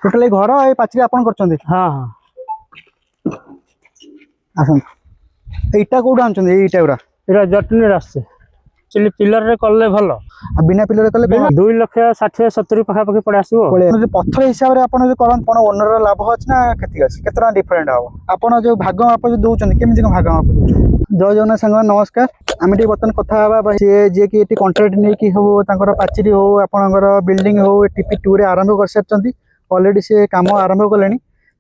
Total घर ए पाचरी आपन करछन्ती? हाँ हाँ आसन एटा कोड आनछन्ती एटा गुरा एटा जटनी रास्ते चली पिलर रे करले भलो आ बिना पिलर कले 2,60,70 पाखा पाखी पड़े आसीबो पत्थर हिसाब रे आपन जो करन कोन ओनर रा लाभ अछि ना केति अछि केतना डिफरेंट हो आपन जो भाग माप जो दोचन केमिति को भाग माप जय जगन्नाथ संग नमस्कार आमे टी बतन कथा हवा जे कि एटी कॉन्ट्रैक्ट नै कि हो तांकर पाचरी हो आपनकर बिल्डिंग हो टीपी 2 रे आरंभ कर सरचंती ऑलरेडी से काम आरंभ कलेनी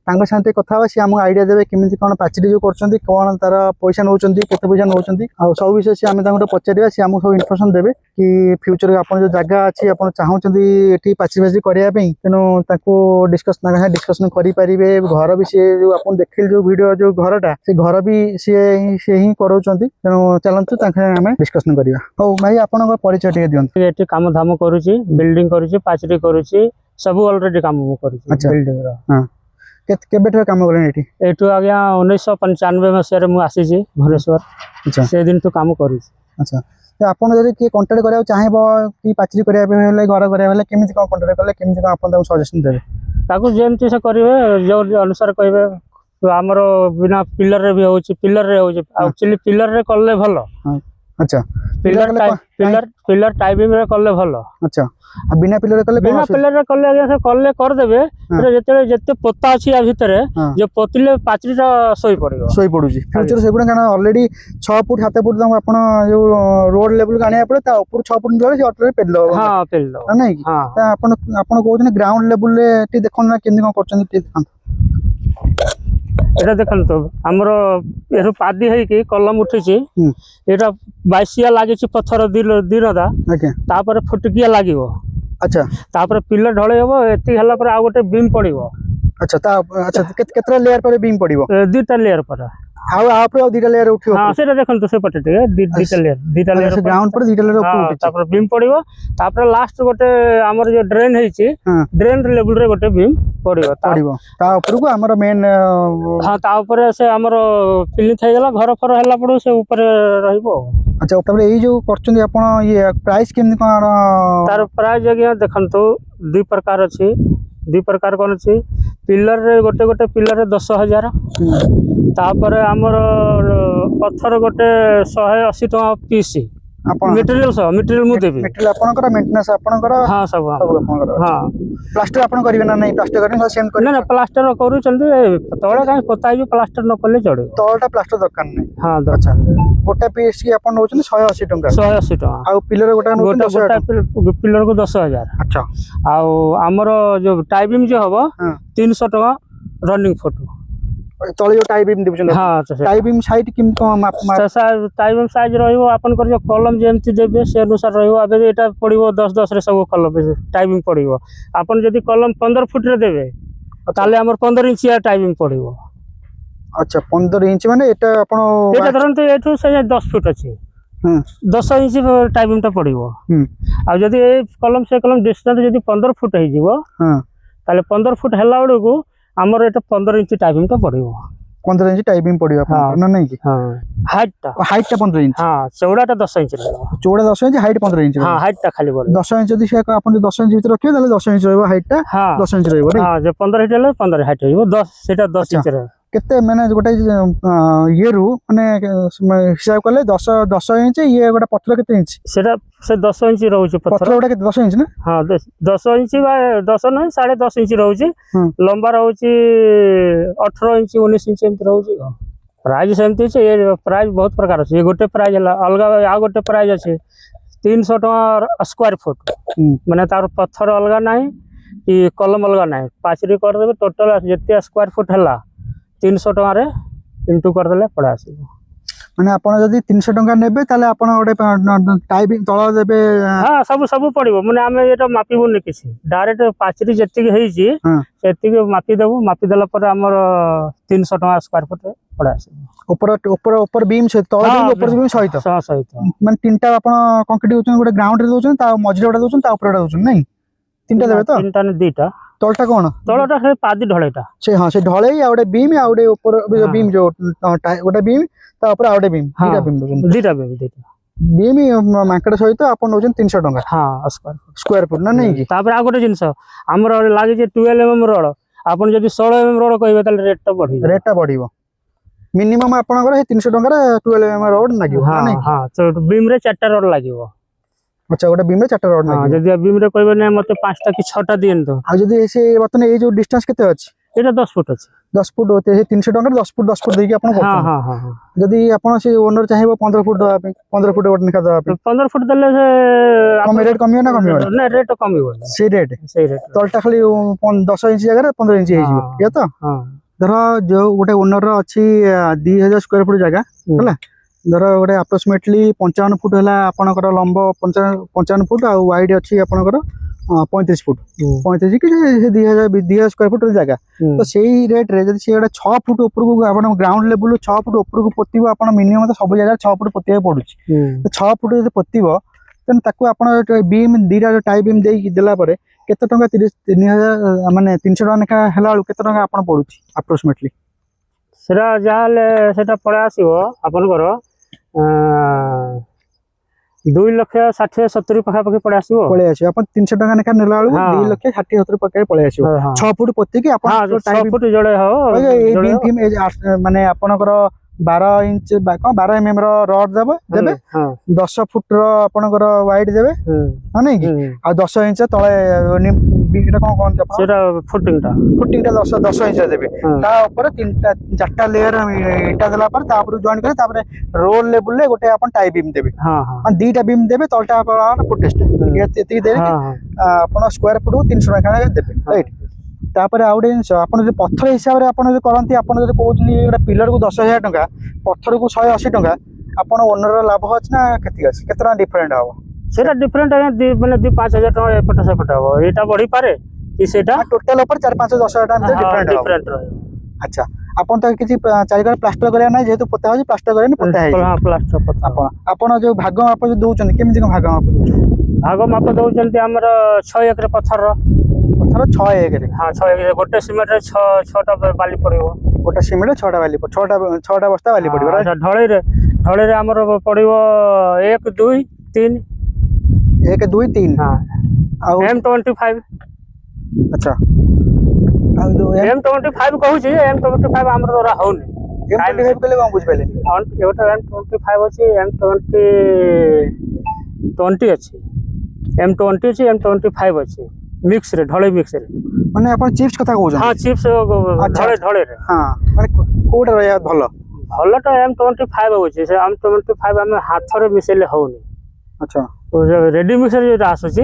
तांग साथे कथा से आम आइडिया देवे केमिति कोन पाचरी जो करछंती कोन तार पैसा नौचंती केते पैसा नौचंती आ सब विषय से आमे तांगो पचारिया से आम सब इन्फॉर्मेशन देवे कि फ्यूचर आपन जो जगह अछि आपन चाहउचंती एठी पाचरी पाचरी करिया पई तनो ताको डिस्कशन करि परिबे घर भी से जो आपन देखिल जो वीडियो जो घरटा से घर भी से ही करउचंती तनो चलंतु ताके हमें डिस्कशन करिया हो भाई आपन परिचय टे दियंत एठी काम धाम करूची बिल्डिंग करूची पाचरी करूची सब ऑलरेडी काम करूची बिल्डिंग रो हां केबेठो काम करन एठी एठो आज्ञा 1995 मसिया रे मु आसी छी भुवनेश्वर अच्छा से दिन तो काम करू अच्छा तो आपन जरे के कांटेक्ट करिया चाहेबो कि पाचरी करिया हेले घर करिया हेले केमिति को कांटेक्ट करले केमिति को आपन सजेशन देबे ताको जेमति से करिवे जो अनुसार कहबे हमरो बिना पिलर रे भी होची पिलर रे होची एक्चुअली पिलर रे करले भलो अच्छा पिलर टाइपिंग रे करले भलो अच्छा आ बिना पिलर रे करले आगे से करले कर देबे जेते जेते पोता अछि आ भितरे जे पोतिले पाचरीटा सोई पड़ुजी फ्यूचर से गुडा काना ऑलरेडी 6 फुट 7 फुट तम आपण जो रोड लेवल गाने पड़े ता ऊपर 6 फुट गले से ऑटो पेल दो हां पेल दो नहीं ता आपण कहउछन ग्राउंड लेवल ले टी देखन ना केमि को करछन टी देखन एटा देखन तो हमरो एरु पादी है कि कलम उठिची एटा बाइसिया लागि छि पत्थर दिनदा तापर फुटकिया लागिवो अच्छा तापर पिलर ढळे होबो एति हला पर आ गोटे बीम पड़िवो अच्छा केतरा लेयर पर बीम पड़िवो दुटा लेयर पर आप दुटा लेयर उठियो हां सेटा देखन तो से पटे दुटा लेयर ग्राउंड पर दुटा लेयर ऊपर उठिची तापर बीम पड़िवो तापर लास्ट गोटे हमर जो ड्रेन हेची ड्रेन लेवल रे गोटे बीम पड़िवो ता ऊपर को हमर मेन हां ता ऊपर से हमर पिली थाई गेला घर फर हला पड़ो से ऊपर रहिबो अच्छा तबले ए जो करछन आपण ये प्राइस केमनि कोन तार प्राइस जगह देखन तो दु प्रकार अछि दु प्रकार कोन अछि पिलर रे गोटे पिलर रे 10,000 तापर हमर पत्थर गोटे 180 टका पीस आपण मटेरियल मु देबी मटेरियल आपनकर मेंटेनेंस आपनकर हां सब आपनकर हां प्लास्टर आपन करिवे ना नहीं प्लास्टर करन सेम कर ना प्लास्टर करू चलते तळे काई पताई प्लास्टर न करले चढ़े तळटा प्लास्टर दरकार नहीं हां अच्छा गोटा पीस की आपन नोचन 180 टका 180 टका आ पिलर गोटा नोचन पिलर को 10,000 अच्छा आ हमर जो टाइपिंग जो हबो 300 टका रनिंग फोटो तळे जो टाई बीम दिबुछन हां टाई बीम साइड किम को माप टाई बीम साइज रहिबो आपन कर जो कॉलम जेमति देबे से अनुसार रहिबो अबे एटा पड़िबो 10 रे सब कॉलम टाई बीम पड़िबो आपन जदी कॉलम 15 फुट रे देबे ताले हमर 15 इंच या टाई बीम पड़िबो अच्छा 15 इंच माने एटा आपण एटा धरन तो एठू से 10 फुट अछि 10 इंच टाई बीम ता पड़िबो आ जदी ए कॉलम से कॉलम डिस्टेंस जदी 15 फुट हे जिवो ताले 15 फुट हला बडकू हमर एटा 15 इंच टाइपिंग तो पड़िबो 15 इंच टाइपिंग पड़िबो ना नहीं कि हां हाइट ता 15 इंच हां चौड़ाटा 10 इंच रहबो चौड़ा 10 इंच हाइट 15 इंच हां हाइट ता खाली बड़ 10 इंच जदी से आपण 10 इंच भीतर रखियो ताले 10 इंच रहबो हाइट ता 10 इंच रहबो हां जे 15 इंच ले 15 हाइट रहबो 10 सेटा 10 इंच रहबो केते माने गोटे ये रु माने हिसाब करले 10 इंच ये गोटे पत्थर केते इंच सेटा से 10 इंच रहउची पत्थर गोटे केते 10 इंच ना हां 10 इंच बा 10 नहीं 10.5 इंच रहउची लंबा रहउची 18 इंच 19 इंच एमत रहउची प्राइस सेमती छे ये प्राइस बहुत प्रकार छे ये गोटे प्राइस हला अलगा आ गोटे प्राइस अछि 300 टका स्क्वायर फुट माने तार पत्थर अलगा नाही कि कलम अलगा नाही पाचरी कर देबे टोटल जते स्क्वायर फुट हला 300 टका रे इंटू कर देले पड़ा आसी माने आपण जदी 300 टका नेबे ताले आपण ओडे टाइपिंग तळ देबे हां सब पड़िबो माने हमें एटा मापिबो नै किछि डायरेक्ट पाचरी जति हेई छी सेति मापी देबो मापी देला पर हमर 300 टका स्क्वायर फुट पड़ा आसी ऊपर बीम से तळ बीम ऊपर बीम सहित माने तीनटा आपण कंक्रीट होचन गोटे ग्राउंड रे दोचन ता मझिरे गोटे दोचन ता ऊपर दोचन नहीं तीनटा देबे तो तीनटा ने दीटा तळटा कोन तळटा से पादी ढळेटा से हां से ढळे आ गोटे बीम आ गोटे ऊपर बीम जो गोटे बीम ता ऊपर आ गोटे बीम दीटा बीम दोचन दीटा ବିମ୍ ମାଙ୍କଡ ସହିତ ଆପଣ ନଉଛନ୍ତି 300 ଟଙ୍କା ହଁ ସ୍କୋୟାର ଫୁଟ ନା ନାଇଁ କି? ତାପରେ ଆଉ ଗୋଟେ ଜିନିଷ ଆମର ଲାଗିଛି 12 mm ରୋଡ ଆପଣ ଯଦି 16 mm ରୋଡ କହିବେ ତାହେଲେ ରେଟଟା ବଢିବ। ରେଟଟା ବଢିବ। ମିନିମମ୍ ଆପଣଙ୍କର 300 ଟଙ୍କାରେ 12 mm ରୋଡ ଲାଗିବ ନା ନାଇଁ? ହଁ ବିମ୍ ରେ 4ଟା ରୋଡ ଲାଗିବ। ଆଚ୍ଛା ଗୋଟେ ବିମ୍ ରେ 4ଟା ରୋଡ ଲାଗିବ। ଯଦି ବିମ୍ ରେ କହିବେ ନା ମତେ 5ଟା କି 6ଟା ଦିଅନ୍ତୁ। ଆଉ ଯଦି ସେ ବର୍ତ୍ତମାନ ଏଇ ଯୋଉ ଡିଷ୍ଟାନ୍ସ କେତେ ଅଛି? এটা 10 ফুট ଅଛି। 10 ফুট 300 ଟଙ୍କାରେ 10 ফুট ଦେଇକି ଆପଣ ହଁ କରୁଛନ୍ତି। ହଁ ହଁ ହଁ ଯଦି ଆପଣ ସେ ଓନର ଚାହିଁବ 15 ফুট ଦେବା ପାଇଁ 15 ফুট ଗୋଟେ ଲେଖା ଦେବା ପାଇଁ 15 ফুট ଦେଲେ ସେ ରେଟ୍ କମିବ ନା କମିବନି? ନା ରେଟ୍ କମିବ ସେଇ ରେଟ୍ ତଳଟା ଖାଲି 10 ଇଞ୍ଚ ଜାଗାରେ 15 ଇଞ୍ଚ ହେଇଯିବ ଇଏ ତ? ଧର ଯୋଉ ଗୋଟେ ଓନର ଅଛି 2000 ସ୍କୋୟାର ଫୁଟ ଜାଗା ହେଲା, ଧର ଗୋଟେ ଆପ୍ରୋକ୍ସିମେଟଲି 55 ଫୁଟ ହେଲା ଆପଣଙ୍କର ଲମ୍ବ 55 ଫୁଟ ଆଉ ୱାଇଡ୍ ଅଛି ଆପଣଙ୍କର 35 ଫୁଟ 35 କି 2000 ସ୍କୋୟାର ଫୁଟ ଜାଗା। ତ ସେଇ ରେଟ୍ରେ ଯଦି ସେ ଗୋଟେ 6 ଫୁଟ ଉପରକୁ ଆପଣ ଗ୍ରାଉଣ୍ଡ ଲେବୁଲ 6 ଫୁଟ ଉପରକୁ ପୋତିବ ଆପଣ ମିନିମମ୍ ତ ସବୁ ଜାଗାରେ 6 ଫୁଟ ପୋତିବାକୁ ପଡୁଛି। 6 ଫୁଟ ଯଦି ପୋତିବ ତେଣୁ ତାକୁ ଆପଣ ବିମ୍ ଦିଟା ଟାଇ ବିମ୍ ଦେଇକି ଦେଲା ପରେ କେତେ ଟଙ୍କା 3000 ମାନେ 300 ଟଙ୍କା ଲେଖା ହେଲା ବେଳକୁ କେତେ ଟଙ୍କା ଆପଣ ପଡୁଛି ଆପ୍ରୋକ୍ସିମେଟଲି? ସେଟା ଯାହାହେଲେ ସେଟା ପଳେଇ ଆସିବ ଆପଣଙ୍କର 2,60,70 ପାଖାପାଖି ପଳେଇ ଆସିବ। ଆପଣ 300 ଟଙ୍କା ଲେଖା ନେଲା ବେଳକୁ 2,60,70 ପାଖାପାଖି ପଳେଇ ଆସିବ। 6 ଫୁଟ ପୋତିକି ଆପଣ 6 ଫୁଟ ଯୋଡ଼େ ହବ ଏଇ ବିମ୍ ଫିମ୍ ମାନେ ଆପଣଙ୍କର 12 ଇଞ୍ଚ 12 mm ର ରଡ୍ ଦେବେ 10 ଫୁଟ ର ଆପଣଙ୍କର ୱାଇଡ୍ ଦେବେ ହଁ ନାଇଁ କି? ଆଉ 10 ଇଞ୍ଚ ତଳେ ଏଟା କଣ କହନ୍ତି ଆପଣ? ସେଟା ଫୁଟିଂଟା 10 ଇଞ୍ଚ ଦେବେ। ତା ଉପରେ 4ଟା ଲେୟର ଇଟା ଦେଲା ପରେ ତାପରେ ଜଏନ୍ କରି ତାପରେ ରୋଲ ଲେବୁଲରେ ଗୋଟେ ଆପଣ ଟାଇ ବିମ୍ ଦେବେ। ଦିଟା ବିମ୍ ଦେବେ ତଳଟା ଆପଣଙ୍କର ଫୁଟେଜଟା ଏତିକି ଦେବେ ଆପଣ ସ୍କୋୟାର ଫୁଟକୁ 300 ଟଙ୍କା ଦେବେ ରାଇଟ୍। ତାପରେ ଆଉ ଗୋଟେ ଜିନିଷ ଆପଣ ଯଦି ପଥର ହିସାବରେ ଆପଣ ଯଦି କରନ୍ତି ଆପଣ ଯଦି କହୁଛନ୍ତି ଗୋଟେ ପିଲରକୁ 10,000 ଟଙ୍କା ପଥରକୁ 180 ଟଙ୍କା ଆପଣ ଓନରର ଲାଭ ଅଛି ନା କ୍ଷତି ଅଛି? କେତେ ଟଙ୍କା ଡିଫରେଣ୍ଟ ହବ? ସେଟା ଡିଫରେଣ୍ଟ ମାନେ 2-5 ହଜାର ଟଙ୍କା ଏପଟ ସେପଟ ହବ। ଏଇଟା ବଢିପାରେ କି ସେଟା ଟୋଟାଲ ଉପରେ 4-5-10 ହଜାର ଟଙ୍କା ଭିତରେ ଡିଫରେଣ୍ଟ ରହିବ। ଆଚ୍ଛା ଆପଣ ତ କିଛି ଚାରିକର ପ୍ଲାଷ୍ଟର କରିବା ନାହିଁ ଯେହେତୁ ପୋତା ହଉଛି ପ୍ଲାଷ୍ଟର କରିବା ପୋତା ହେଇଛି। ଆପଣ ଯୋଉ ଭାଗ ମାପ ଯୋଉ ଦଉଛନ୍ତି କେମିତି କଣ ଭାଗ ମାପ ଦଉଛନ୍ତି? ଭାଗ ମାପ ଦଉଛନ୍ତି ଆମର 6 ଏକର ପଥର 6 ଏକରେ। ହଁ 6 ଏକରେ ଗୋଟେ ସିମେଣ୍ଟରେ 6ଟା ବାଲି ପଡିବ। ଗୋଟେ ସିମେଣ୍ଟ 6ଟା ବାଲି 6ଟା ବସ୍ତା ବାଲି ପଡିବ। ଢଳେଇରେ ଆମର ପଡିବ 1 2 3 1 2 3 ଆଉ M25। ଆଚ୍ଛା ଆଉ ଯୋଉ M25 କହୁଛି M25 ଆମର ଧରା ହଉନି। M25 କହିଲେ କଣ ବୁଝିପାରିଲେନି? ଗୋଟେ M25 ଅଛି M20 ଅଛି M20 ଅଛି M25 ଅଛି ମିକ୍ସରେ ଢଳେଇ ମିକ୍ସରେ। ମାନେ ଆପଣ ଚିପ୍ସ କଥା କହୁଛନ୍ତି? ହଁ ଚିପ୍ସ ଢଳେଇରେ। ହଁ ମାନେ କୋଉଟା ରହିବା ଭଲ? ଭଲଟା M25 ହଉଛି ସେ M25 ଆମେ ହାତରେ ମିଶେଇଲେ ହଉନି। ଆଚ୍ଛା ରେଡି ମିକ୍ସର ଯୋଉଟା ଆସୁଛି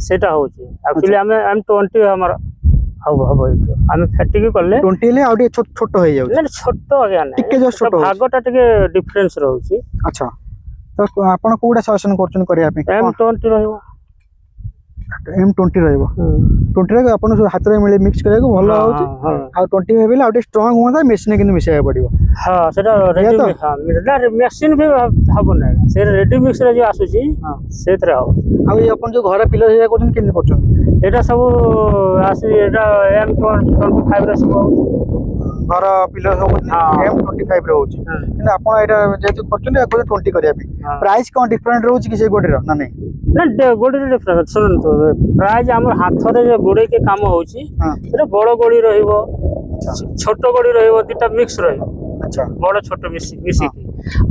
ସେଇଟା ହଉଛି ଆକ୍ଚୁଆଲି ଆମେ M20 ଆମର ହବ ଏଇଠୁ ଆମେ ଫେଟିକି କଲେ 20 ହେଲେ ଆଉ ଟିକେ ଛୋଟ ହେଇଯାଉଛି। ନା ଛୋଟ ଆଜ୍ଞା ନାହିଁ ଟିକେ ଜଷ୍ଟ ଛୋଟ ଭାଗଟା ଟିକେ ଡିଫରେନ୍ସ ରହୁଛି। ଆଚ୍ଛା ତ ଆପଣ କୋଉଟା ସଜେସନ କରୁଛନ୍ତି କରିବା ପାଇଁ? M20 ରହିବ। M20 ରହିବ। 20 ରେ ଆପଣ ହାତରେ ମିକ୍ସ କରିବାକୁ ଭଲ ହଉଛି ଆଉ 25 ହେଲେ ଆଉ ଟିକେ ଷ୍ଟ୍ରଙ୍ଗ ହୁଅନ୍ତା ମେସିନ୍ କିନ୍ତୁ ମିଶେଇବାକୁ ପଡିବ। ହଁ ସେଟା ରେଡି ମେସିନ୍ ବି ହବନି ସେ ରେଡି ମିକ୍ସରେ ଯୋଉ ଆସୁଛି ସେଇଥିରେ ହବ। ଆଉ ଆପଣ ଯୋଉ ଘର ପିଲର ହେଇଆ କରୁଛନ୍ତି କେମିତି କରୁଛନ୍ତି? ଏଇଟା ସବୁ ଏଇଟା M25 ରେ ସବୁ ହଉଛି। ଘର ପିଲର ସବୁ M25 ରେ ହଉଛି କିନ୍ତୁ ଆପଣ ଏଇଟା ଯେହେତୁ କରୁଛନ୍ତି 20 କରିବା ପାଇଁ ପ୍ରାଇସ୍ କଣ ଡିଫରେଣ୍ଟ ରହୁଛି କି ସେ ଗୋଡିର ନା ନାଇଁ? ନା ଗୋଡିରେ ଡିଫରେଣ୍ଟ ଶୁଣନ୍ତୁ ପ୍ରାଇସ୍ ଆମର ହାତରେ ଯୋଉ ଗୋଡେଇକି କାମ ହଉଛି ସେଟା ବଡ ଗୋଡି ରହିବ ଛୋଟ ଗୋଡି ରହିବ ଦିଟା ମିକ୍ସ ରହିବ। ଆଚ୍ଛା ବଡ ଛୋଟ ମିଶିକି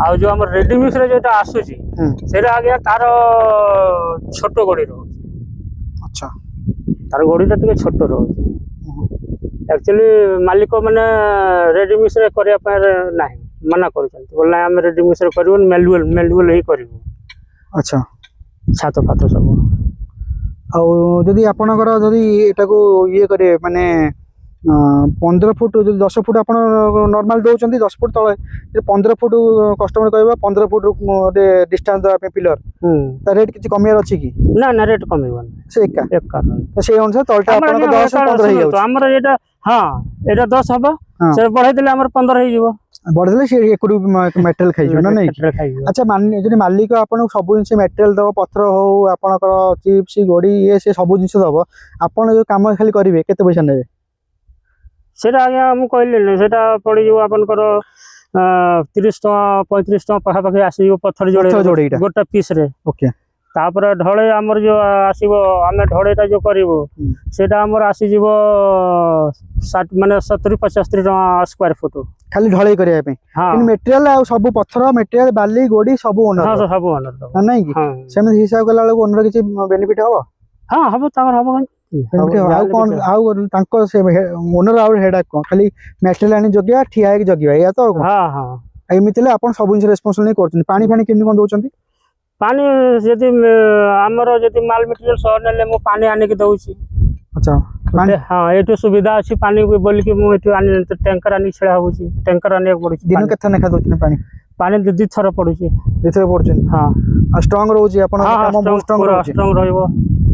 ଆଉ ଯୋଉ ଆମର ରେଡି ମିକ୍ସରେ ଯୋଉଟା ଆସୁଛି ସେଇଟା ଆଜ୍ଞା ତାର ଛୋଟ ଗୋଡି ରହୁଛି। ଆଚ୍ଛା ତାର ଗୋଡିଟା ଟିକେ ଛୋଟ ରହୁଛି। ଆକ୍ଚୁଆଲି ମାଲିକ ମାନେ ରେଡି ମିକ୍ସରେ କରିବା ପାଇଁ ନାହିଁ ମନା କରୁଛନ୍ତି ବୋଲେ ନାଇଁ ଆମେ ରେଡି ମିକ୍ସରେ କରିବୁନି ମ୍ୟାଲୁଆଲ ହିଁ କରିବୁ। ଆଚ୍ଛା ଛାତ ଫାତ ସବୁ ଆଉ ଯଦି ଆପଣଙ୍କର ଯଦି ଏଟାକୁ ଇଏ କରିବେ ମାନେ 15 ଫୁଟ ଯଦି 10 ଫୁଟ ଆପଣ ନର୍ମାଲ ଦଉଛନ୍ତି 10 ଫୁଟ ତଳେ 15 ଫୁଟ କଷ୍ଟମର କହିବା 15 ଫୁଟ ଗୋଟେ ଡିଷ୍ଟାନ୍ସ ଦେବା ପାଇଁ ପିଲର ତା ରେଟ୍ କିଛି କମିବାର ଅଛି କି? ନା ରେଟ୍ କମିବନି ସେ ଏକା ସେଇ ଅନୁସାରେ ତଳଟା ଆପଣଙ୍କ 10-15 ହେଇଯାଉଛି। ଆମର ଏଇଟା ଏଇଟା 10 ହବ ସେ ବଢେଇ ଦେଲେ ଆମର 15 ହେଇଯିବ। ବଢେଇଦେଲେ ସେ ଏକରୁ ମେଟେରିଆଲ ଖାଇଯିବ ନା ନାଇଁ? ଆଚ୍ଛା ଯଦି ମାଲିକ ଆପଣଙ୍କୁ ସବୁ ଜିନିଷ ମେଟେରିଆଲ ଦବ ପଥର ହଉ ଆପଣଙ୍କର ଚିପ୍ସ ଗୋଡି ଇଏ ସେ ସବୁ ଜିନିଷ ଦବ ଆପଣ ଯୋଉ କାମ ଖାଲି କରିବେ କେତେ ପଇସା ନେବେ? ସେଇଟା ଆଜ୍ଞା ମୁଁ କହିଲିନି ସେଇଟା ପଡିଯିବ ଆପଣଙ୍କର 30 ଟଙ୍କା 35 ଟଙ୍କା ପାଖାପାଖି ଆସିଯିବ ପଥର ପଥର ଯୋଡ଼େଇ ଯୋଡ଼େଇଟା। ଗୋଟେ ପିସ୍ ରେ। ଓକେ ତାପରେ ଢଳେଇ ଆମର ଯୋଉ ଆସିବ ଆମେ ଢଳେଇଟା ଯୋଉ କରିବୁ ସେଇଟା ଆମର ଆସିଯିବ ମାନେ 70-75 ଟଙ୍କା ସ୍କୋୟାର ଫୁଟ। ଖାଲି ଢଳେଇ କରିବା ପାଇଁ ହଁ କିନ୍ତୁ ମେଟେରିଆଲ ଆଉ ସବୁ ପଥର ମେଟେରିଆଲ ବାଲି ଗୋଡ଼ି ସବୁ ହଁ ଓନର ସବୁ ଓନର ଦବ। ନାଇଁ କି ହଁ ସେମିତି ହିସାବ କଲା ବେଳକୁ ଓନର କିଛି ବେନିଫିଟ ହବ ହଁ ହବ ତାଙ୍କର ହବ କାହିଁକି? ବେନିଫିଟ ହବ ଆଉ ଯାହାହେଲେ କଣ କିଛି ହବ। ଆଉ ତାଙ୍କ ସେ ଓନର ଆଉ ହେଡା କଣ ଖାଲି ମେଟେରିଆଲ ଆଣି ଜଗିବା ଠିଆ ହେଇକି ଜଗିବା ଏଇଆ ତ ଆଉ କଣ ହଁ ହଁ ଆଉ ଏମିତି ହେଲେ ଆପଣ ସବୁ ଜିନିଷ ରେସ୍ପନ୍ସିବଲ ନେଇ କରୁଛନ୍ତି ପାଣି ଫାଣି କେମିତି କଣ ଦଉଛନ୍ତି ପାଣି ଯଦି ଆମର ଯଦି ମାଲ ମେଟେରିଆଲ ସହ ନେଲେ ମୁଁ ପାଣି ଆଣିକି ଦଉଛି। ଆଚ୍ଛା ପାଣି ହଁ ଏଇଠୁ ସୁବିଧା ଅଛି ପାଣି ବୋଲିକି ମୁଁ ଏଠୁ ଆଣି ଟ୍ୟାଙ୍କର ଆଣିକି ଛିଡ଼ା ହଉଛି ଟ୍ୟାଙ୍କର ଆଣିବାକୁ ପଡୁଛି। ଦିନ କେତେ ଲେଖା ଦଉଛନ୍ତି ପାଣି ପାଣି ଦି ଥର ପଡୁଛି। ଏଥିରେ ପଡୁଛନ୍ତି ହଁ ଆଉ ଷ୍ଟ୍ରଙ୍ଗ ରହୁଛି ଆପଣ ହଁ କାମ ବହୁତ ଷ୍ଟ୍ରଙ୍ଗ ପୁରା ରହୁଛି ଷ୍ଟ୍ରଙ୍ଗ ରହିବ।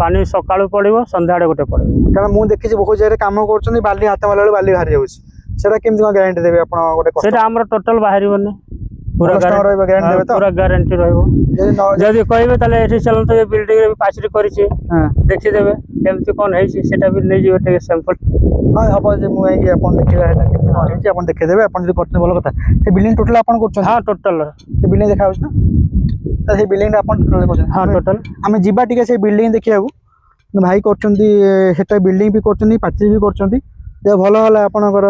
ପାଣି ସକାଳୁ ପଡିବ ସନ୍ଧ୍ୟାବେଳେ ଗୋଟେ ପଡିବ। କାରଣ ମୁଁ ଦେଖିଛି ବହୁତ ଜାଗାରେ କାମ କରୁଛନ୍ତି ବାଲି ହାତ ମାରିଲା ବେଳକୁ ବାଲି ବାହାରି ଯାଉଛି ସେଟା କେମିତି କଣ ଗ୍ୟାରେଣ୍ଟି ଦେବେ ଆପଣ ଗୋଟେ ସେଇଟା ଆମର ଟୋଟାଲ ବାହାରିବନି ପୁରା ଷ୍ଟ୍ରଙ୍ଗ ରହିବ ଗ୍ୟାରେଣ୍ଟି ଦେବେ ତ ପୁରା ଗ୍ୟାରେଣ୍ଟି ରହିବ। ଯଦି ଯଦି କହିବେ ତାହେଲେ ଏଠି ଚାଲନ୍ତୁ ଏ ବିଲ୍ଡିଂ ରେ ପାଚେରୀ କରିଛି ହଁ ଦେଖିଦେବେ କେମିତି କଣ ହେଇଛି ସେଟା ବି ନେଇଯିବେ ଟିକେ ସ୍ୟାମ୍ପଲ। ହଁ ହବ ଯେ ମୁଁ ଯାଇକି ଆପଣ ଦେଖିବା ସେଟା କେମିତି କଣ ହେଇଛି ଆପଣ ଦେଖେଇଦେବେ ଆପଣ ଯଦି କରୁଛନ୍ତି ଭଲ କଥା ସେ ବିଲ୍ଡିଂ ଟୋଟାଲ ଆପଣ କରୁଛନ୍ତି ହଁ ଟୋଟାଲ ସେ ବିଲ୍ଡିଂ ଦେଖା ଯାଉଛି ନା ତ ସେଇ ବିଲ୍ଡିଂଟା ଆପଣ ଟୋଟାଲ କରୁଛନ୍ତି ହଁ ଟୋଟାଲ ଆମେ ଯିବା ଟିକେ ସେଇ ବିଲ୍ଡିଂ ଦେଖିବାକୁ ଭାଇ କରୁଛନ୍ତି ସେଟା ବିଲ୍ଡିଂ ବି କରୁଛନ୍ତି ପାଚେରୀ ବି କରୁଛନ୍ତି ଯେ ଭଲ ହେଲା ଆପଣଙ୍କର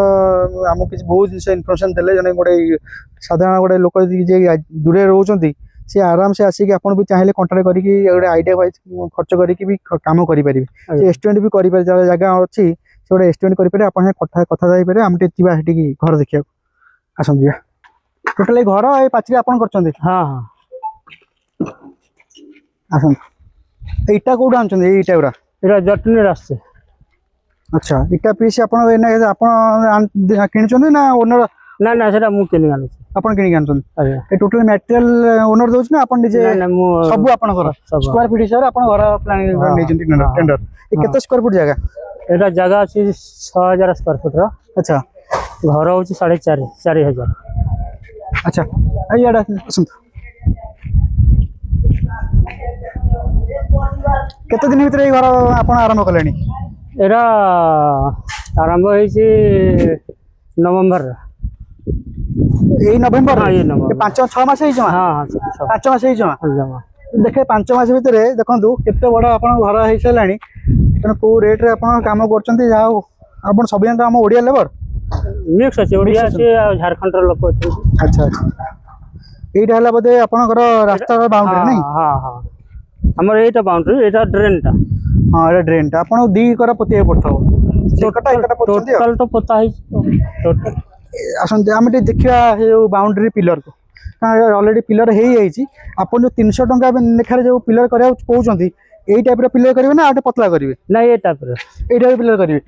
ଆମକୁ କିଛି ବହୁତ ଜିନିଷ ଇନଫର୍ମେସନ ଦେଲେ ଜଣେ ଗୋଟେ ସାଧାରଣ ଗୋଟେ ଲୋକ ଯଦି ଯିଏ ଦୂରରେ ରହୁଛନ୍ତି ସେ ଆରାମସେ ଆସିକି ଆପଣ ବି ଚାହିଁଲେ କଣ୍ଟାକ୍ଟ କରିକି ଗୋଟେ ଆଇଡ଼ିଆ ୱାଇଜ୍ ଖର୍ଚ୍ଚ କରିକି ବି କାମ କରିପାରିବେ ସେ ଏଷ୍ଟିମେଟ୍ ବି କରିପାରିବେ ଯାହାର ଜାଗା ଅଛି ସେ ଗୋଟେ ଏଷ୍ଟିମେଟ୍ କରିପାରିବେ ଆପଣ କଥା ଯାଇପାରିବେ ଆମେ ଟିକେ ଯିବା ସେଠିକି ଘର ଦେଖିବାକୁ ଆସନ୍ତୁ ଯିବା ଟୋଟାଲ ଏଇ ଘର ଏଇ ପାଚେରୀ ଆପଣ କରିଛନ୍ତି ହଁ ହଁ ଆସନ୍ତୁ ଇଟା କୋଉଠୁ ଆଣୁଛନ୍ତି ଏଇ ଇଟା ଗୁଡ଼ା ଏଇଟା ଜଟଣୀରେ ଆସିছে। ଆଚ୍ଛା ଇଟା ପିସ୍ ଆପଣ ଆପଣ କିଣିଛନ୍ତି ନା ଓନର ନା ନା ସେଟା ମୁଁ କିଣି ଆଣୁଛି। ଆପଣ କିଣିକି ଆଣୁଛନ୍ତି ଆଜ୍ଞା ଏ ଟୋଟାଲ ମ୍ୟାଟେରିଆଲ ଓନର ଦଉଛି ନା ଆପଣ ନିଜେ ନା ନା ମୁଁ ସବୁ ଆପଣଙ୍କର ସବୁ ସ୍କୋୟାର ଫିଟ୍ ହିସାବରେ ଆପଣ ଘର ପ୍ଲାନିଂ ନେଇଛନ୍ତି ଟେଣ୍ଡର ଏ କେତେ ସ୍କୋୟାର ଫୁଟ୍ ଜାଗା ଏଇଟା ଜାଗା ଅଛି 6000 ସ୍କୋୟାର ଫୁଟ ର। ଆଚ୍ଛା ଘର ହଉଛି 4000। ଆଚ୍ଛା ଇଆଡ଼େ ଆସନ୍ତୁ କେତେ ଦିନ ଭିତରେ ଏଇ ଘର ଆପଣ ଆରମ୍ଭ କଲେଣି ଏଇଟା ଆରମ୍ଭ ହେଇଛି ନଭେମ୍ବର। ଏଇ ନଭେମ୍ବର ହଁ ଏଇ ନଭେମ୍ବର 5-6 ମାସ ହେଇଛି ହଁ ଜମା ହଁ 5 ମାସ ହେଇଛି ଜମା ଜମା ଦେଖେ 5 ମାସ ଭିତରେ ଦେଖନ୍ତୁ କେତେ ବଡ଼ ଆପଣଙ୍କ ଘର ହେଇସାରିଲାଣି ତେଣୁ କୋଉ ରେଟ୍ରେ ଆପଣ କାମ କରୁଛନ୍ତି ଯାହା ହଉ ଆପଣ ସବୁ ଜାଣିତ ଆମ ଓଡ଼ିଆ ଲେବର ମିକ୍ସ ଅଛି ଓଡ଼ିଆ ଅଛି ଆଉ ଝାଡ଼ଖଣ୍ଡର ଲୋକ ଅଛନ୍ତି। ଆଚ୍ଛା ଆଚ୍ଛା ଏଇଟା ହେଲା ବୋଧେ ଆପଣଙ୍କର ରାସ୍ତାର ବାଉଣ୍ଡ୍ରି ନାଇଁ ହଁ ହଁ ଆମର ଏଇଟା ବାଉଣ୍ଡ୍ରି ଏଇଟା ଡ୍ରେନ୍ଟା ହଁ ଏଇଟା ଡ୍ରେନ୍ଟା ଆପଣଙ୍କୁ ଦି କର ପୋତିବାକୁ ପଡ଼ିଥିବ ସେକଟା ଏକଟା ପୋତୁଛନ୍ତି ଆଉ ଟୋଟାଲ ତ ପୋତା ହେଇଛି ଟୋଟାଲ। ଆସନ୍ତୁ ଆମେ ଟିକେ ଦେଖିବା ସେ ଯେଉଁ ବାଉଣ୍ଡ୍ରି ପିଲରକୁ କାରଣ ଅଲରେଡ଼ି ପିଲର ହେଇଯାଇଛି ଆପଣ ଯେଉଁ 300 ଟଙ୍କା ଲେଖାରେ ଯେଉଁ ପିଲର କରିବାକୁ କହୁଛନ୍ତି ଏଇ ଟାଇପ୍ର ପିଲର କରିବେ ନା ଆଉ ଟିକେ ପତଳା କରିବେ ନାଇଁ ଏଇ ଟାଇପ୍ର ଏଇ ଟାଇପ୍ର ପିଲର କରିବେ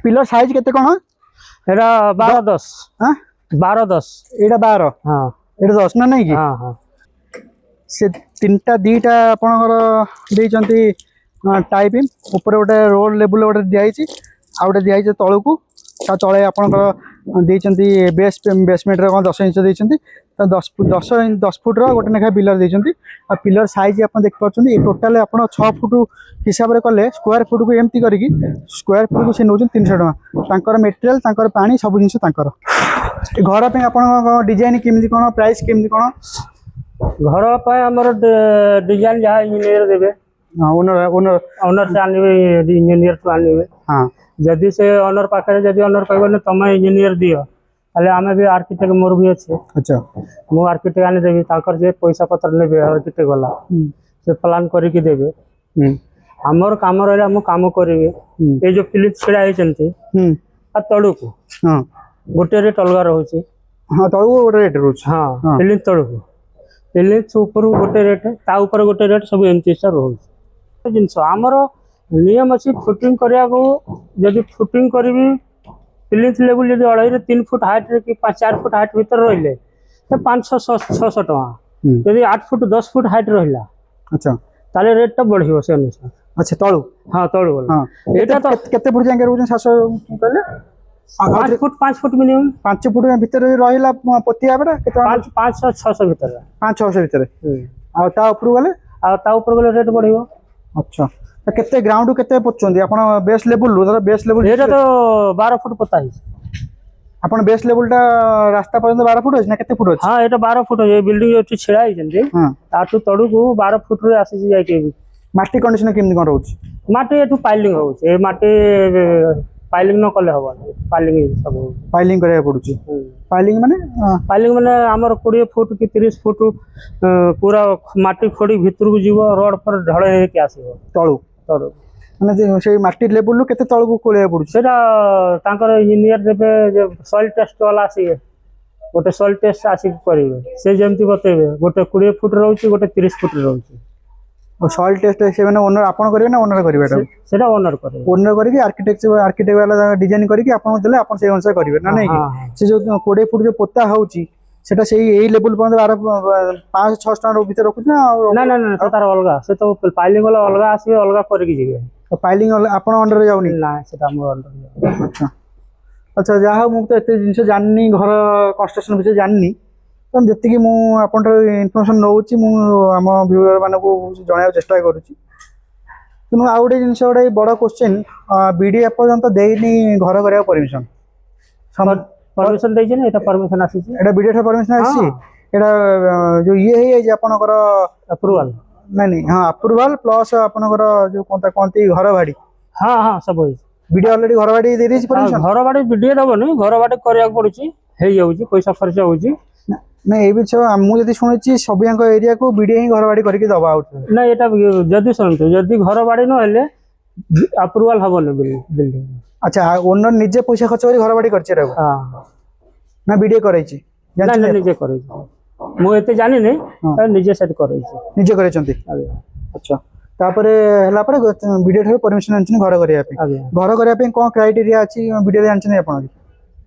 ପିଲର ସାଇଜ କେତେ କ'ଣ ଏଇଟା 12-10 ହଁ 12-10 ଏଇଟା 12 ହଁ ଏଇଟା 10 ନା ନାଇଁ କି ହଁ ହଁ ସେ ଦିଟା ଆପଣଙ୍କର ଦେଇଛନ୍ତି ଟାଇପ୍ ଉପରେ ଗୋଟେ ରୋଡ୍ ଲେବୁଲ୍ ଗୋଟେ ଦିଆହେଇଛି ଆଉ ଗୋଟେ ଦିଆହେଇଛି ତଳକୁ ତା ତଳେ ଆପଣଙ୍କର ଦେଇଛନ୍ତି ବେସମେଣ୍ଟର କ'ଣ 10 ଇଞ୍ଚ ଦେଇଛନ୍ତି ତା 10 ଫୁଟର ଗୋଟେ ଲେଖାଏଁ ପିଲର ଦେଇଛନ୍ତି ଆଉ ପିଲର ସାଇଜ ଆପଣ ଦେଖିପାରୁଛନ୍ତି ଏ ଟୋଟାଲ ଆପଣ 6 ଫୁଟ ହିସାବରେ କଲେ ସ୍କୋୟାର ଫୁଟକୁ ଏମିତି କରିକି ସ୍କୋୟାର ଫୁଟକୁ ସେ ନେଉଛନ୍ତି 300 ଟଙ୍କା ତାଙ୍କର ମେଟେରିଆଲ ତାଙ୍କର ପାଣି ସବୁ ଜିନିଷ ତାଙ୍କର ଘର ପାଇଁ ଆପଣଙ୍କ ଡିଜାଇନ କେମିତି କ'ଣ ପ୍ରାଇସ୍ କେମିତି କ'ଣ ଘର ପାଇଁ ଆମର ଡିଜାଇନ ଯାହା ଇଞ୍ଜିନିୟର ଦେବେ ଓନର ସେ ଆଣିବେ ଇଞ୍ଜିନିୟରଠୁ ଆଣିବେ ହଁ ଯଦି ସେ ଓନର ପାଖରେ ଯଦି ଓନର କହିବନି ତମେ ଇଞ୍ଜିନିୟର ଦିଅ ତାହେଲେ ଆମେ ବି ଆର୍କିଟେକ୍ଟ ମୋର ବି ଅଛି ଆଚ୍ଛା ମୁଁ ଆର୍କିଟେକ୍ଟ ଆଣିଦେବି ତାଙ୍କର ଯେ ପଇସା ପତ୍ର ନେବେ ଆର୍କିଟେକ୍ଟ ଗଲା ସେ ପ୍ଲାନ୍ କରିକି ଦେବେ ଆମର କାମ ରହିଲା ମୁଁ କାମ କରିବି ଏଇ ଯୋଉ ଫିଲିପ ଛିଡ଼ା ହେଇଛନ୍ତି ଆଉ ତଳକୁ ହଁ ଗୋଟେ ରେଟ୍ ଅଲଗା ରହୁଛି ହଁ ତଳକୁ ଗୋଟେ ରେଟ୍ ରହୁଛି ହଁ ଫିଲିପ ତଳକୁ ଫିଲିପ୍ସ ଉପରକୁ ଗୋଟେ ରେଟ୍ ତା ଉପରେ ଗୋଟେ ରେଟ୍ ସବୁ ଏମିତି ରହୁଛି ଜିନିଷ ଆମର ନିୟମ ଅଛି ଫୁଟିଂ କରିବାକୁ ଯଦି ଫୁଟିଂ କରିବି ଫିଲିପ୍ସ ଲେବୁଲ ଯଦି 2.5-3 ଫୁଟ ହାଇଟ୍ରେ କି 4 ଫୁଟ ହାଇଟ୍ ଭିତରେ ରହିଲେ ସେ 500-600 ଟଙ୍କା ଯଦି 8 ଫୁଟ 10 ଫୁଟ ହାଇଟ୍ ରହିଲା ଆଚ୍ଛା ତାହେଲେ ରେଟ୍ଟା ବଢ଼ିବ ସେ ଅନୁସାରେ ଆଚ୍ଛା ତଳୁ ହଁ ତଳୁ ଗଲା ହଁ ଏଇଟା ତ କେତେ ଫୁଟ ଯାଏଁ ରହୁଛନ୍ତି 700 କହିଲେ 5 ଫୁଟ ମିନିମମ୍ 5 ଫୁଟ ଭିତରେ ରହିଲା ପୋତିବା ବେଟା କେତେ 500-600 ଭିତରେ 500-600 ଭିତରେ ଆଉ ତା ଉପରକୁ ଗଲେ ଆଉ ତା ଉପରେ ଗଲେ ରେଟ୍ ବଢିବ। ଆଚ୍ଛା ତ କେତେ ଗ୍ରାଉଣ୍ଡ କେତେ ପୋଛନ୍ତି ଆପଣ ବେସ୍ ଲେବୁଲରୁ ଧର ବେସ୍ ଲେବୁଲ ଏଇଟା ତ 12 ଫୁଟ ପୋତା ହେଇଛି। ଆପଣ ବେସ୍ ଲେବୁଲଟା ରାସ୍ତା ପର୍ଯ୍ୟନ୍ତ 12 ଫୁଟ ଅଛି ନା କେତେ ଫୁଟ ଅଛି? ହଁ ଏଇଟା 12 ଫୁଟ ଅଛି। ବିଲ୍ଡିଂ ଏଠି ଛିଡା ହେଇଛନ୍ତି ହଁ ତାଠୁ ତଳକୁ 12 ଫୁଟରେ ଆସିଛି ଯାଇକି। ମାଟି କଣ୍ଡିସନ କେମିତି କ'ଣ ରହୁଛି? ମାଟି ଏଠୁ ପାଇଲିଂ ହଉଛି। ଏ ମାଟି ପାଇଲିଂ ନ କଲେ ହବନି। ପାଇଲିଂ ସବୁ ପାଇଲିଂ କରିବାକୁ ପଡୁଛି। ପାଇଲିଂ ମାନେ ପାଇଲିଂ ମାନେ ଆମର 20 ଫୁଟ କି 30 ଫୁଟ ପୁରା ମାଟି ଖୋଳି ଭିତରକୁ ଯିବ। ରୋଡ ଫର ଢଳ ହେଇକି ଆସିବ ତଳୁ ତଳୁ। ମାନେ ସେଇ ମାଟି ଲେବୁଲରୁ କେତେ ତଳକୁ ଖୋଳିବାକୁ ପଡୁଛି? ସେଟା ତାଙ୍କର ଇଞ୍ଜିନିୟର ଦେବେ ସଏଲ ଟେଷ୍ଟ ବାଲା ଆସିବେ। ଗୋଟେ ସଏଲ ଟେଷ୍ଟ ଆସିକି କରିବେ। ସେ ଯେମିତି ବତେଇବେ ଗୋଟେ 20 ଫୁଟ ରହୁଛି ଗୋଟେ 30 ଫୁଟ ରହୁଛି। ସଏଲ ଟେଷ୍ଟ ସେମାନେ ଓନର ଆପଣ କରିବେ ନା ଓନର କରିବେ? ସେଟା ଓନର କରିବେ। ଓନର କରିକି ଆର୍କିଟେକ୍ଟ ବାଲା ଡିଜାଇନ କରିକି ଆପଣଙ୍କୁ ଦେଲେ ଆପଣ ସେଇ ଅନୁସାରେ କରିବେ ନା ନାଇଁ କି? ସେ ଯୋଉ 20 ଫୁଟ ଯୋଉ ପୋତା ହଉଛି ସେଟା ସେଇ ଏଇ ଲେବୁଲ ପର୍ଯ୍ୟନ୍ତ 500-600 ଟଙ୍କା ଭିତରେ ରଖୁଛି ନା? ନା ନା ନା ସେ ତାର ଅଲଗା। ସେ ତ ପାଇଲିଂ ଗଲେ ଅଲଗା ଆସିବେ ଅଲଗା କରିକି ଯିବେ। ପାଇଲିଂ ଆପଣ ଅଣ୍ଡରରେ ଯାଉନି? ନା ସେଟା ଆମ ଅଣ୍ଡର। ଆଚ୍ଛା ଆଚ୍ଛା ଯାହା ହଉ ମୁଁ ତ ଏତେ ଜିନିଷ ଜାଣିନି ଘର କନଷ୍ଟ୍ରକ୍ସନ ବିଷୟରେ ଜାଣିନି। ତ ଯେତିକି ମୁଁ ଆପଣଙ୍କଠାରୁ ଇନଫର୍ମେସନ୍ ନେଉଛି ମୁଁ ଆମ ଭ୍ୟୁଅର ମାନଙ୍କୁ ଜଣାଇବାକୁ ଚେଷ୍ଟା କରୁଛି। କିନ୍ତୁ ଆଉ ଗୋଟେ ଜିନିଷ ଗୋଟେ ବଡ଼ କୋଶ୍ଚିନ୍ ବିଡି ଏପର୍ଯ୍ୟନ୍ତ ଦେଇନି ଘର କରିବାକୁ ପରମିଶନ। ପରମିଶନ ଦେଇଛି ନା ଏଟା ପରମିଶନ ଆସିଛି। ଏଟା ବିଡି ଠାରୁ ପରମିଶନ ଆସିଛି। ଏଟା ଯୋଉ ଇଏ ହେଇଯାଇଛି ଆପଣଙ୍କର ଆପ୍ରୁଭାଲ। ନାଇଁ ନାଇଁ ହଁ ଆପ୍ରୁଭାଲ ପ୍ଲସ୍ ଆପଣଙ୍କର ଯୋଉ କହନ୍ତି ଘର ବାଡ଼ି। ହଁ ହଁ ସବୁ ହେଇଛି। ବିଡି ଅଲରେଡି ଘର ବାଡ଼ି ଦେଇଛି ପରମିଶନ। ଘର ବାଡ଼ି ବିଡିଏ ଦବନି। ଘର ବାଡ଼ି କରିବାକୁ ପଡୁଛି। ହେଇଯାଉଛି ପଇସା ଖର୍ଚ୍ଚ ହଉଛି। ନାଇଁ ଏଇ ବିଷୟ ମୁଁ ଯଦି ଶୁଣିଛି ସବୁଆଙ୍କ ଏରିଆକୁ ବିଡି ହିଁ ଘର ବାଡ଼ି କରିକି ଦବା ଆଉ। ନାଇଁ ଏଟା ଯଦି ଶୁଣନ୍ତୁ ଯଦି ଘର ବାଡ଼ି ନହେଲେ ଆପ୍ରୁଭାଲ ହବନି ବିଲ୍ଡିଂ। ଆଚ୍ଛା ଓନର ନିଜେ ପଇସା ଖର୍ଚ୍ଚ କରି ଘର ବାଡ଼ି କରିଛି ଏଟାକୁ ନା ବିଡିଏ କରାଇଛି? ନା ନା ନିଜେ କରେଇଛି। ମୁଁ ଏତେ ଜାଣିନି ନିଜେ ସେଠି କରେଇଛି। ନିଜେ କରିଛନ୍ତି? ଆଚ୍ଛା ତାପରେ ହେଲା ପରେ ବିଡିଏ ଠାରୁ ପରମିଶନ ଆଣିଛନ୍ତି ଘର କରିବା ପାଇଁ। ଘର କରିବା ପାଇଁ କ'ଣ କ୍ରାଇଟେରିଆ ଅଛି ବିଡିଏ ଜାଣିଛନ୍ତି ଆପଣ?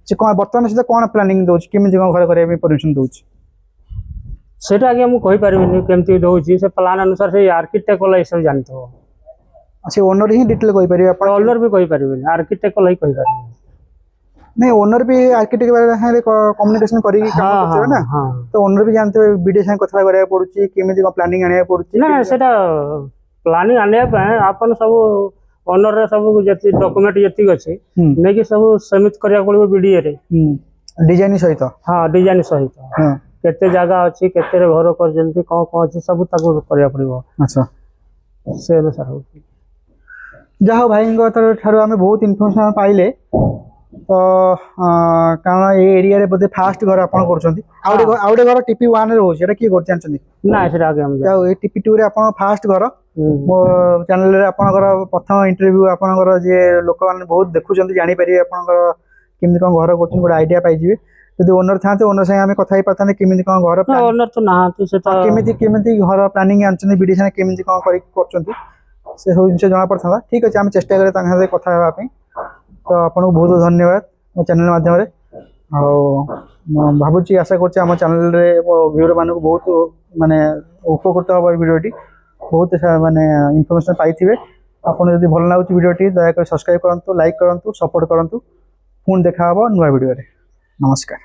ସେ କ'ଣ ବର୍ତ୍ତମାନ ସୁଦ୍ଧା କ'ଣ ପ୍ଲାନିଂ ଦଉଛି କେମିତି କ'ଣ ଘର କରିବା ପାଇଁ ପରମିଶନ ଦଉଛି? ସେଟା ଆଜ୍ଞା ମୁଁ କହିପାରିବିନି କେମିତି ଦଉଛି। ସେ ପ୍ଲାନ ଅନୁସାରେ ସେଇ ଆର୍କିଟେକ୍ଟ କଲା ଏସବୁ ଜାଣିଥିବ। ସେ ଓନର ହିଁ ଡିଟେଲ କହିପାରିବେ ଆପଣ? ଓନର ବି କହିପାରିବେନି ଆର୍କିଟେକ୍ଟ କଲା ହିଁ କହିପାରିବେ। ନାଇଁ ଓନର ବି ଆର୍କିଟେକ୍ଟ ସାଙ୍ଗରେ କମ୍ୟୁନିକେସନ କରିକି କାମ କରୁଥିବେ ନା। ତ ଓନର ବି ଜାଣିଥିବେ ବିଡିଏ ସାଙ୍ଗେ କଥା କରିବାକୁ ପଡୁଛି କେମିତି କ'ଣ ପ୍ଲାନିଂ ଆଣିବାକୁ ପଡୁଛି। ନା ସେଟା ପ୍ଲାନିଂ ଆଣିବା ପାଇଁ ଆପଣ ସବୁ ଓନରରେ ସବୁ ଯେତିକି ଡକୁମେଣ୍ଟ ଯେତିକି ଅଛି ନେଇକି ସବୁ ସବମିଟ କରିବାକୁ ପଡିବ ବିଡିଏରେ ଡିଜାଇନ ସହିତ। ହଁ ଡିଜାଇନ ସହିତ କେତେ ଜାଗା ଅଛି କେତେ ଘର କରିଛନ୍ତି କ'ଣ କ'ଣ ଅଛି ସବୁ ତାକୁ କରିବାକୁ ପଡିବ। ଆଚ୍ଛା ସେ ଅନୁସାରେ ହଉଛି। ଯାହା ହଉ ଭାଇଙ୍କ ଠାରୁ ଆମେ ବହୁତ ଇନଫର୍ମେସନ ପାଇଲେ। ତ କାରଣ ଏଇ ଏରିଆରେ ବୋଧେ ଫାଷ୍ଟ ଘର ଆପଣ କରୁଛନ୍ତି। ଆଉ ଗୋଟେ ଘର TP1 ରେ ରହୁଛି ଏଟା କିଏ କରୁଛି ଜାଣିଛନ୍ତି? ନା ସେଟା ଆগে ଆଉ ଏଇ TP2 ରେ ଆପଣ ଫାଷ୍ଟ ଘର। ମୋ ଚ୍ୟାନେଲରେ ଆପଣଙ୍କର ପ୍ରଥମ ଇଣ୍ଟରଭ୍ୟୁ ଆପଣଙ୍କର ଯିଏ ଲୋକମାନେ ବହୁତ ଦେଖୁଛନ୍ତି ଜାଣିପାରିବେ ଆପଣଙ୍କର କେମିତି କ'ଣ ଘର କରୁଛନ୍ତି ଗୋଟେ ଆଇଡିଆ ପାଇଯିବେ। ଯଦି ଓନର ଥାନ୍ତେ ଓନର ସାଙ୍ଗେ ଆମେ କଥା ହେଇପାରିଥାନ୍ତେ କେମିତି କ'ଣ ଘର ଓନର ତ ନାହାନ୍ତି। ସେ କେମିତି ଘର ପ୍ଲାନିଂ ଆଣିଛନ୍ତି ବିଡି ସାଙ୍ଗେ କେମିତି କ'ଣ କରିକି କରୁଛନ୍ତି ସେ ସବୁ ଜିନିଷ ଜଣାପଡ଼ିଥାନ୍ତା। ଠିକ୍ ଅଛି ଆମେ ଚେଷ୍ଟା କରିବା ତାଙ୍କ ସାଙ୍ଗେ କଥା ହେବା ପାଇଁ। ତ ଆପଣଙ୍କୁ ବହୁତ ଧନ୍ୟବାଦ ମୋ ଚ୍ୟାନେଲ ମାଧ୍ୟମରେ। ଆଉ ମୁଁ ଭାବୁଛି ଆଶା କରୁଛି ଆମ ଚ୍ୟାନେଲରେ ମୋ ଭ୍ୟୁଅର ମାନଙ୍କୁ ବହୁତ ମାନେ ଉପକୃତ ହେବ ଏଇ ଭିଡ଼ିଓଟି। ବହୁତ ମାନେ ଇନଫର୍ମେସନ୍ ପାଇଥିବେ। ଆପଣ ଯଦି ଭଲ ଲାଗୁଛି ଭିଡ଼ିଓଟି ଦୟାକରି ସବସ୍କ୍ରାଇବ୍ କରନ୍ତୁ ଲାଇକ୍ କରନ୍ତୁ ସପୋର୍ଟ କରନ୍ତୁ। ପୁଣି ଦେଖା ହେବ ନୂଆ ଭିଡ଼ିଓରେ। ନମସ୍କାର।